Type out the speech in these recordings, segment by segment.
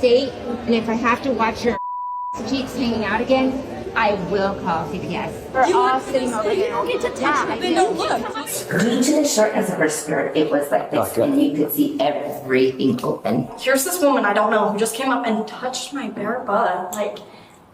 first date, and if I have to watch your cheeks hanging out again, I will call CPS. We're all sitting over here. You don't get to touch me. No, look. Due to the shortness of her skirt, it was like this, and you could see everything open. Here's this woman I don't know who just came up and touched my bare butt. Like,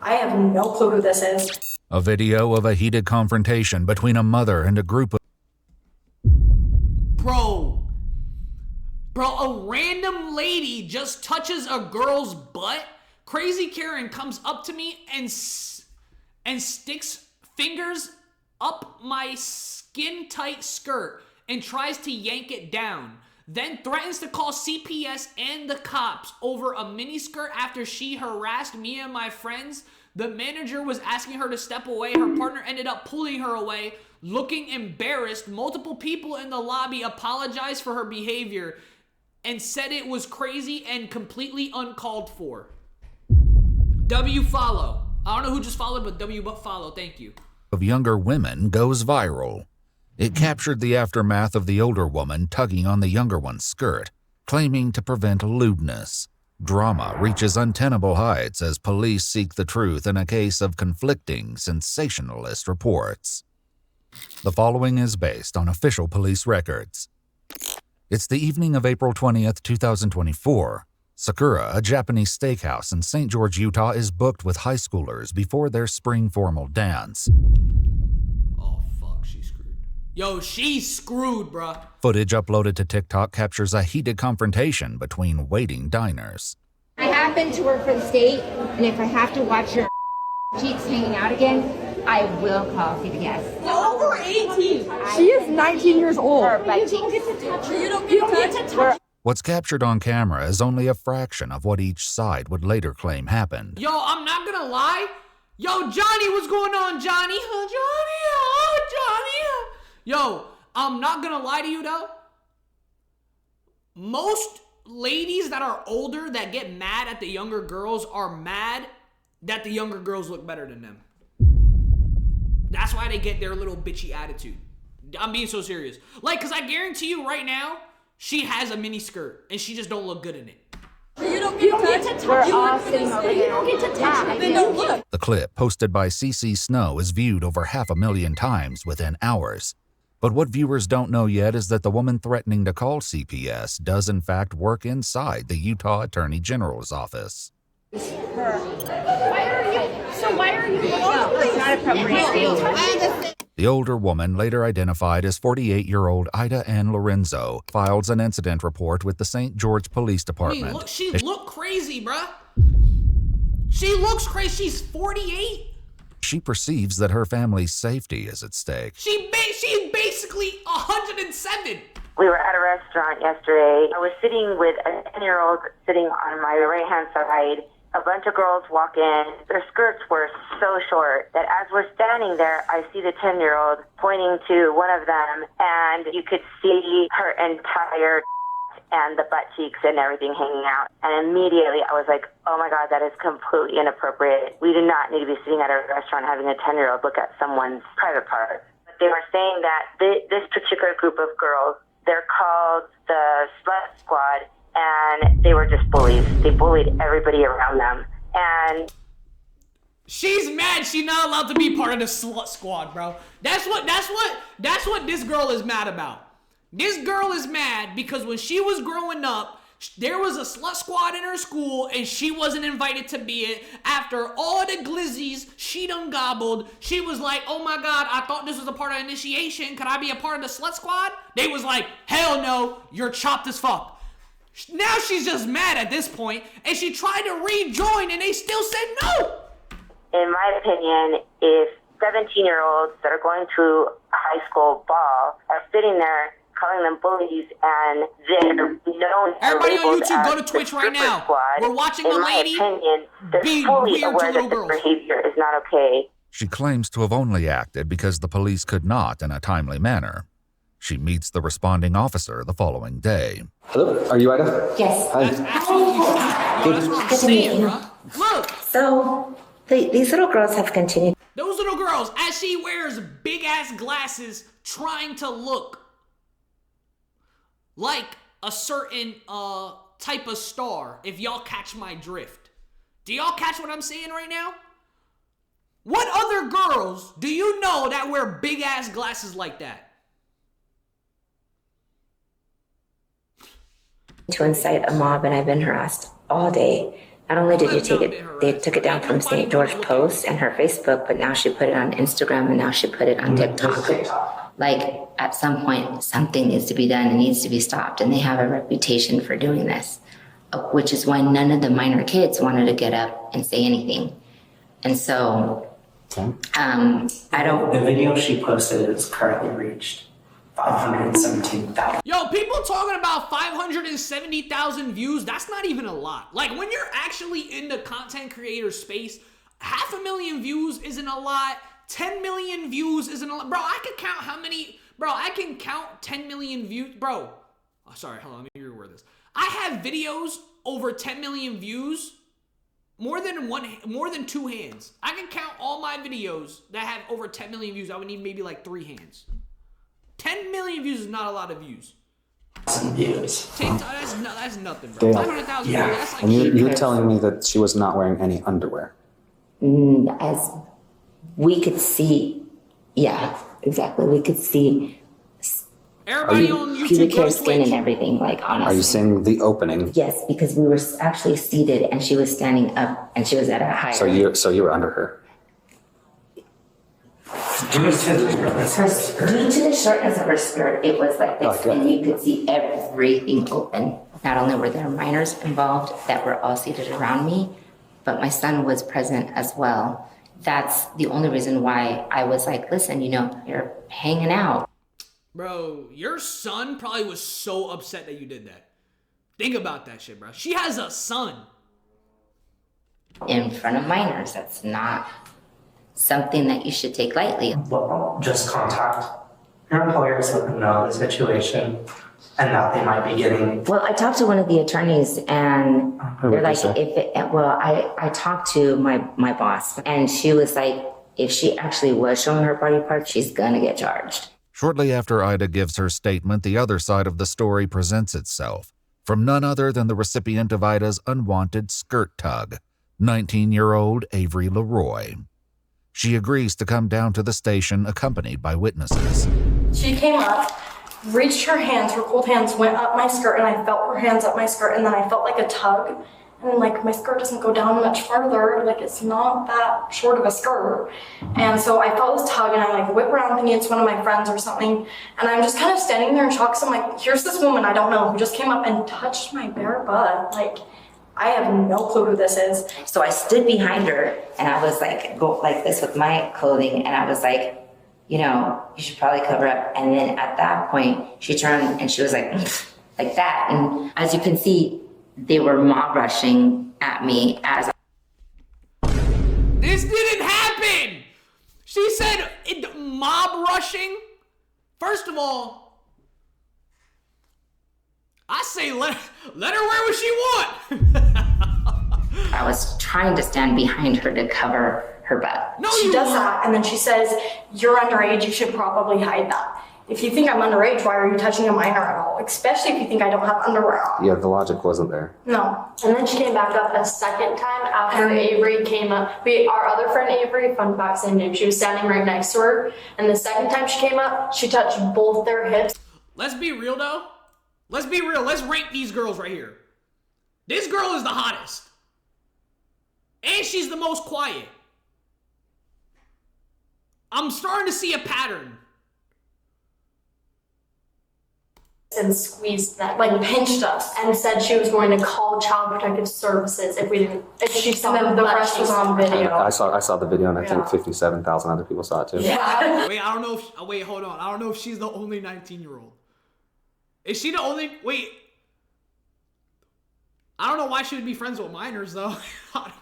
I have no clue who this is. A video of a heated confrontation between a mother and a group of... Bro, a random lady just touches a girl's butt. Crazy Karen comes up to me and sticks fingers up my skin-tight skirt and tries to yank it down. Then threatens to call CPS and the cops over a miniskirt after she harassed me and my friends. The manager was asking her to step away. Her partner ended up pulling her away, looking embarrassed. Multiple people in the lobby apologized for her behavior and said it was crazy and completely uncalled for. W follow. I don't know who just followed, but W but follow. Thank you. Of younger women goes viral. It captured the aftermath of the older woman tugging on the younger one's skirt, claiming to prevent lewdness. Drama reaches untenable heights as police seek the truth in a case of conflicting, sensationalist reports. The following is based on official police records. It's the evening of April 20th, 2024. Sakura, a Japanese steakhouse in St. George, Utah, is booked with high schoolers before their spring formal dance. Oh, fuck, she's screwed. Yo, she's screwed, bruh. Footage uploaded to TikTok captures a heated confrontation between waiting diners. I have been to work for the state, and if I have to watch your cheeks hanging out again, I will call CPS. You're over 18. She is 19 years old. You don't get to touch her. You don't get to touch. What's captured on camera is only a fraction of what each side would later claim happened. Yo, I'm not gonna lie. Yo, Johnny, what's going on, Johnny? Oh, Johnny. Yo, I'm not gonna lie to you, though. Most ladies that are older that get mad at the younger girls are mad that the younger girls look better than them. That's why they get their little bitchy attitude. I'm being so serious. Like, because I guarantee you right now, she has a mini skirt and she just don't look good in it. You don't get to touch. We're all sitting over here. You don't get to touch. Then don't look. The clip, posted by CC Snow, is viewed over 500,000 times within hours. But what viewers don't know yet is that the woman threatening to call CPS does in fact work inside the Utah Attorney General's office. Why are you? No, it's not appropriate. The older woman, later identified as 48-year-old Ida Ann Lorenzo, files an incident report with the St. George Police Department. She look crazy, bruh. She looks crazy. She's 48. She perceives that her family's safety is at stake. She's basically 107. We were at a restaurant yesterday. I was sitting with a 10-year-old sitting on my right-hand side. A bunch of girls walk in. Their skirts were so short that as we're standing there, I see the 10-year-old pointing to one of them, and you could see her entire and the butt cheeks and everything hanging out. And immediately I was like, oh my God, that is completely inappropriate. We do not need to be sitting at a restaurant having a 10-year-old look at someone's private parts. They were saying that this particular group of girls, they're called the Slut Squad, and they were just bullies. They bullied everybody around them. And she's mad she's not allowed to be part of the Slut Squad, bro. That's what this girl is mad about. This girl is mad because when she was growing up, there was a slut squad in her school and she wasn't invited to be it. After all the glizzies she done gobbled, she was like, oh my God, I thought this was a part of initiation. Could I be a part of the slut squad? They was like, hell no, you're chopped as fuck. Now she's just mad at this point and she tried to rejoin and they still said no. In my opinion, if 17-year-olds that are going to a high school ball are sitting there calling them bullies, and they're known. Everybody on YouTube, go to Twitch right now. Squad, we're watching a lady. In my opinion, they're fully aware that this behavior is not okay. She claims to have only acted because the police could not in a timely manner. She meets the responding officer the following day. Hello, are you Ida? Yes. Hi. Good to meet you. Look. So, these little girls have continued. Those little girls, as she wears big ass glasses, trying to look like a certain type of star, if y'all catch my drift. Do y'all catch what I'm saying right now? What other girls do you know that wear big ass glasses like that? To incite a mob, and I've been harassed all day. Not only did you take it, they took it down from St. George Post and her Facebook, but now she put it on Instagram and now she put it on TikTok. Like, at some point, something needs to be done and needs to be stopped, and they have a reputation for doing this, which is why none of the minor kids wanted to get up and say anything. And so, I don't... The video she posted is currently reached 517,000. Yo, people talking about 570,000 views, that's not even a lot. Like, when you're actually in the content creator space, 500,000 views isn't a lot. 10 million views isn't a lot. Bro, I can count how many... Bro, I can count 10 million views. Bro, oh, sorry, hold on, let me reword this. I have videos over 10 million views more than two hands. I can count all my videos that have over 10 million views. I would need maybe like 3 hands. 10 million views is not a lot of views. Views. TikTok, that's nothing, bro. 500,000 views, that's like And shit. you're telling me that she was not wearing any underwear. As we could see, yeah, exactly. We could see Everybody on YouTube, pubic go hair, to skin, Twitch. and everything. Like, honestly. Are you saying the opening? Yes, because we were actually seated and she was standing up and she was at a higher. So you were under her. Due to the shortness of her skirt, it was like this, Okay. and you could see everything open. Not only were there minors involved that were all seated around me, but my son was present as well. That's the only reason why I was like, listen, you're hanging out. Bro, your son probably was so upset that you did that. Think about that shit, bro. She has a son. In front of minors. That's not something that you should take lightly. Well, just contact your employers, let them know the situation, and that they might be getting... Well, I talked to one of the attorneys and they're like, say? I talked to my boss and she was like, if she actually was showing her body parts, she's gonna get charged. Shortly after Ida gives her statement, the other side of the story presents itself from none other than the recipient of Ida's unwanted skirt tug, 19-year-old Avery Leroy. She agrees to come down to the station accompanied by witnesses. She came up, reached her hands, her cold hands went up my skirt, and I felt her hands up my skirt, and then I felt like a tug. And like my skirt doesn't go down much farther, like it's not that short of a skirt. And so I felt this tug and I like whip around thinking it's one of my friends or something. And I'm just kind of standing there in shock. So I'm like, here's this woman I don't know who just came up and touched my bare butt. Like, I have no clue who this is. So I stood behind her and I was like, go like this with my clothing. And I was like, you should probably cover up. And then at that point, she turned and she was like that. And as you can see, they were mob rushing at me as This didn't happen. She said mob rushing. First of all, I say let her wear what she want. I was trying to stand behind her to cover her butt. No, She does that, and then she says, you're underage, you should probably hide that. If you think I'm underage, why are you touching a minor at all? Especially if you think I don't have underwear on. Yeah, the logic wasn't there. No. And then she came back up a second time after Avery came up. Our other friend Avery, fun fact, same name, she was standing right next to her. And the second time she came up, she touched both their hips. Let's be real though. Let's be real. Let's rank these girls right here. This girl is the hottest. And she's the most quiet. I'm starting to see a pattern. And squeezed that, like pinched us, and said she was going to call Child Protective Services if she saw And then the rest was on video. I saw the video, and I think Yeah. 57,000 other people saw it too. Yeah. Wait, I don't know if... Wait, hold on. I don't know if she's the only 19-year-old. Is she the only... Wait. I don't know why she would be friends with minors, though.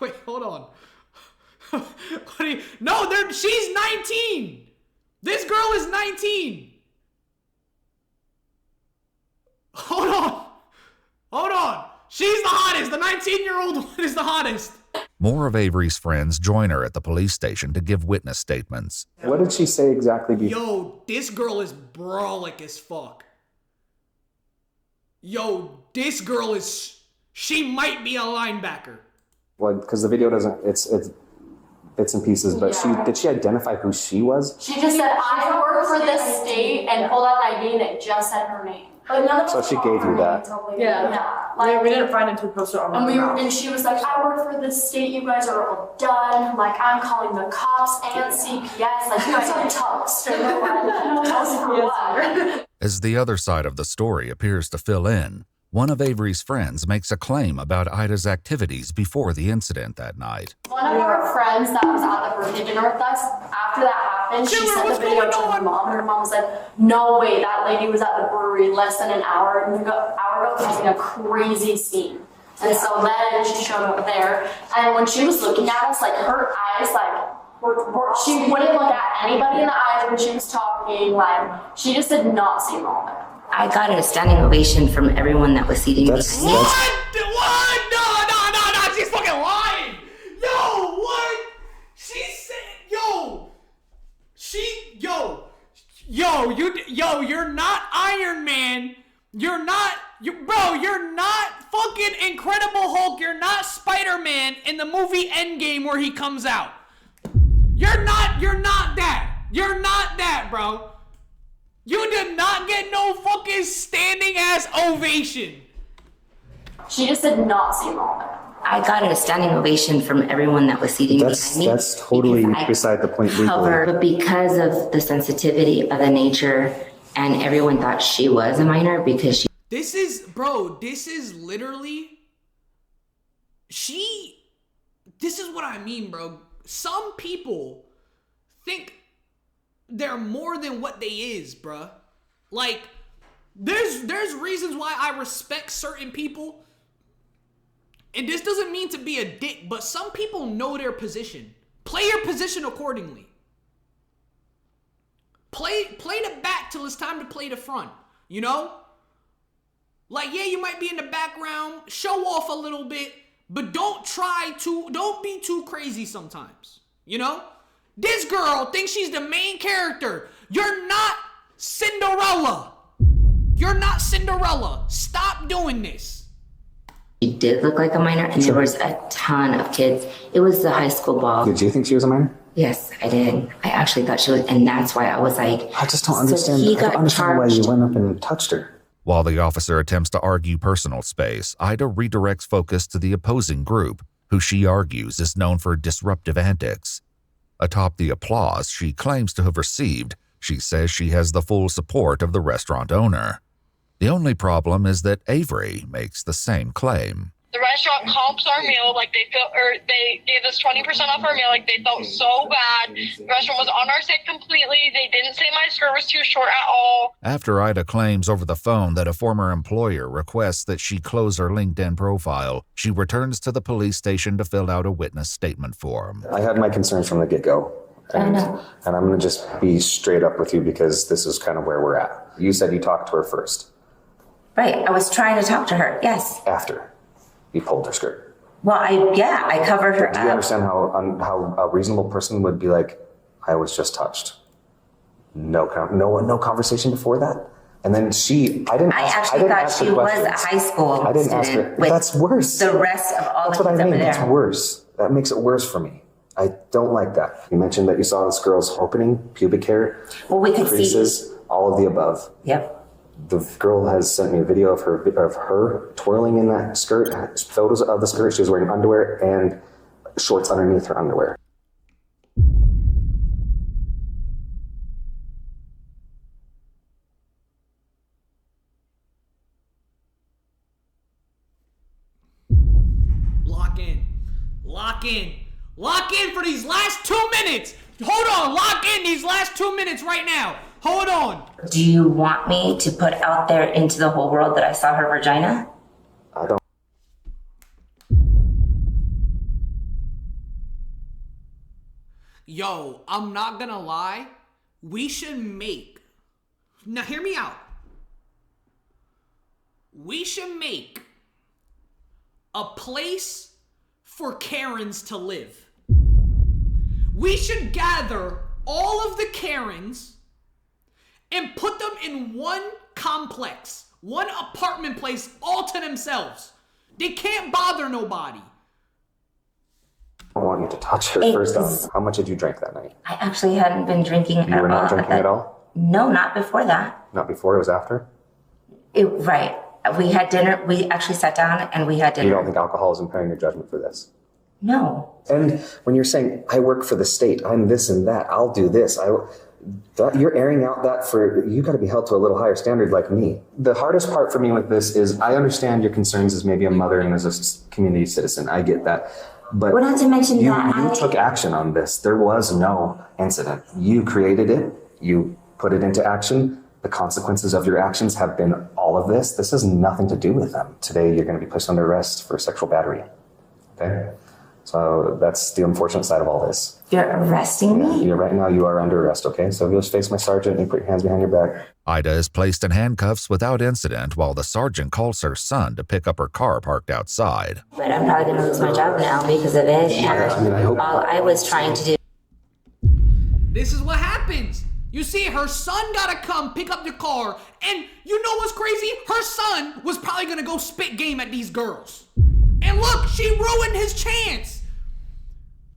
Wait, hold on. No, she's 19! This girl is 19! Hold on. She's the hottest. The 19-year-old one is the hottest. More of Avery's friends join her at the police station to give witness statements. What did she say exactly? Yo, this girl is brolic as fuck. Yo, this girl is She might be a linebacker. Well, because the video doesn't, it's bits and pieces, but did she identify who she was? She just said, I work for this state, and pulled out an ID and it just said her name. But none of So us she saw gave her you name. that. Yeah. Like, we didn't find it until we posted it on And she was like, I work for this state, you guys are all done. Like, I'm calling the cops and CPS. Like, you guys are toast. And we're like, toast for what? As the other side of the story appears to fill in, one of Avery's friends makes a claim about Ida's activities before the incident that night. One of our friends that was at the birthday dinner with us, after that happened, she sent the video to her mom. Her mom said, no way, that lady was at the brewery less than an hour ago causing a crazy scene. And so then she showed up there, and when she was looking at us, like her eyes, like, she wouldn't look at anybody in the eyes when she was talking, like, she just did not seem normal. I got a standing ovation from everyone that was seating behind me. What? No, she's fucking lying. Yo, what? She said, you're not Iron Man. You're not fucking Incredible Hulk. You're not Spider-Man in the movie Endgame where he comes out. You're not that. You're not that, bro. You did not get no fucking standing ass ovation. She just did not seem normal. I got a standing ovation from everyone that was seating behind me. That's totally beside the point legally. But because of the sensitivity of the nature, and everyone thought she was a minor because she... This is literally... This is what I mean, bro. Some people think they're more than what they is, bruh. Like, there's reasons why I respect certain people. And this doesn't mean to be a dick, but some people know their position. Play your position accordingly. Play the back till it's time to play the front, you know? Like, yeah, you might be in the background, show off a little bit, but don't be too crazy sometimes, you know? This girl thinks she's the main character. You're not Cinderella. You're not Cinderella. Stop doing this. She did look like a minor, and there was a ton of kids. It was the high school ball. Did you think she was a minor? Yes, I did. I actually thought she was, and that's why I was like... I just don't understand. I don't understand why you went up and touched her. While the officer attempts to argue personal space, Ida redirects focus to the opposing group, who she argues is known for disruptive antics. Atop the applause she claims to have received, she says she has the full support of the restaurant owner. The only problem is that Avery makes the same claim. The restaurant comps our meal, like they gave us 20% off our meal, like they felt so bad. The restaurant was on our side completely. They didn't say my skirt was too short at all. After Ida claims over the phone that a former employer requests that she close her LinkedIn profile, she returns to the police station to fill out a witness statement form. I had my concerns from the get-go. And I'm going to just be straight up with you because this is kind of where we're at. You said you talked to her first. Right, I was trying to talk to her, yes. After you pulled her skirt. Well, I covered her up. Do you understand how a reasonable person would be like, I was just touched? No conversation before that? And then I actually thought she was a high school student. I didn't ask her. That's worse. The rest of all the kids over there. That's worse. That makes it worse for me. I don't like that. You mentioned that you saw this girl's opening, pubic hair, we could creases, all of the above. Yep. The girl has sent me a video of her twirling in that skirt, photos of the skirt. She was wearing underwear and shorts underneath her underwear. Lock in for these last 2 minutes. Hold on, lock in these last 2 minutes right now. Hold on. Do you want me to put out there into the whole world that I saw her vagina? I don't. Yo, I'm not gonna lie. We should make... Now hear me out. We should make a place for Karens to live. We should gather all of the Karens and put them in one complex, one apartment place all to themselves. They can't bother nobody. I want you to touch her first off. How much did you drink that night? I actually hadn't been drinking at all. You were not drinking at all? No, not before that. Not before, it was after? Right. We had dinner. We actually sat down and we had dinner. You don't think alcohol is impairing your judgment for this? No. And when you're saying, I work for the state, I'm this and that, I'll do this, you're airing out that for, you got to be held to a little higher standard like me. The hardest part for me with this is I understand your concerns as maybe a mother and as a community citizen. I get that. But well, not to mention you that took action on this. There was no incident. You created it. You put it into action. The consequences of your actions have been all of this. This has nothing to do with them. Today, you're going to be placed under arrest for sexual battery. Okay? So that's the unfortunate side of all this. You're arresting me? Right now, you are under arrest, okay? So you'll just face my sergeant and put your hands behind your back. Ida is placed in handcuffs without incident while the sergeant calls her son to pick up her car parked outside. But I'm probably going to lose my job now because of it. And all I was trying to do. This is what happens. You see, her son gotta come pick up the car, and you know what's crazy? Her son was probably gonna go spit game at these girls. And look, she ruined his chance.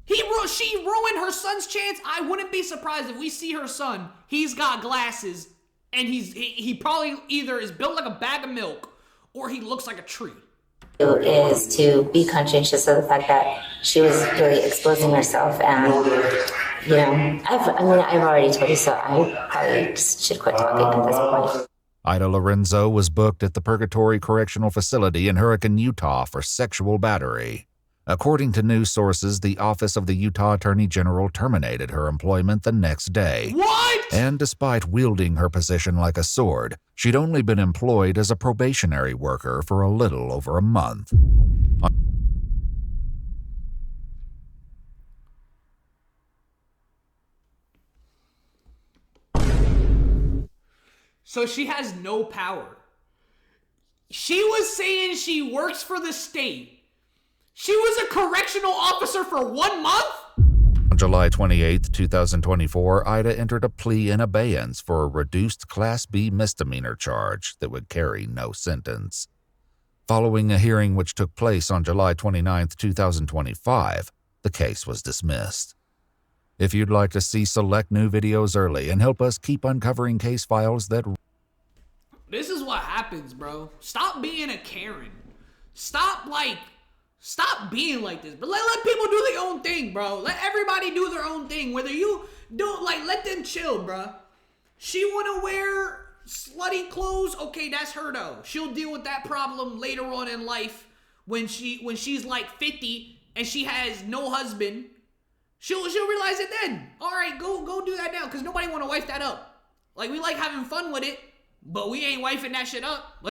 She ruined her son's chance. I wouldn't be surprised if we see her son. He's got glasses, and he probably either is built like a bag of milk, or he looks like a tree. Is to be conscientious of the fact that she was really exposing herself, and you know, I've already told you, so I probably just should quit talking at this point. Ida Lorenzo was booked at the Purgatory Correctional Facility in Hurricane, Utah for sexual battery. According to news sources, the Office of the Utah Attorney General terminated her employment the next day. What? And despite wielding her position like a sword, she'd only been employed as a probationary worker for a little over a month. So she has no power. She was saying she works for the state. She was a correctional officer for 1 month? On July 28, 2024, Ida entered a plea in abeyance for a reduced Class B misdemeanor charge that would carry no sentence. Following a hearing which took place on July 29, 2025, the case was dismissed. If you'd like to see select new videos early and help us keep uncovering case files that... This is what happens, bro. Stop being a Karen. Stop being like this. But let people do their own thing, bro. Let everybody do their own thing. Whether you don't, let them chill, bro. She want to wear slutty clothes. Okay, that's her, though. She'll deal with that problem later on in life when she's like 50 and she has no husband. She'll realize it then. All right, go do that now, because nobody want to wife that up. We like having fun with it, but we ain't wifing that shit up.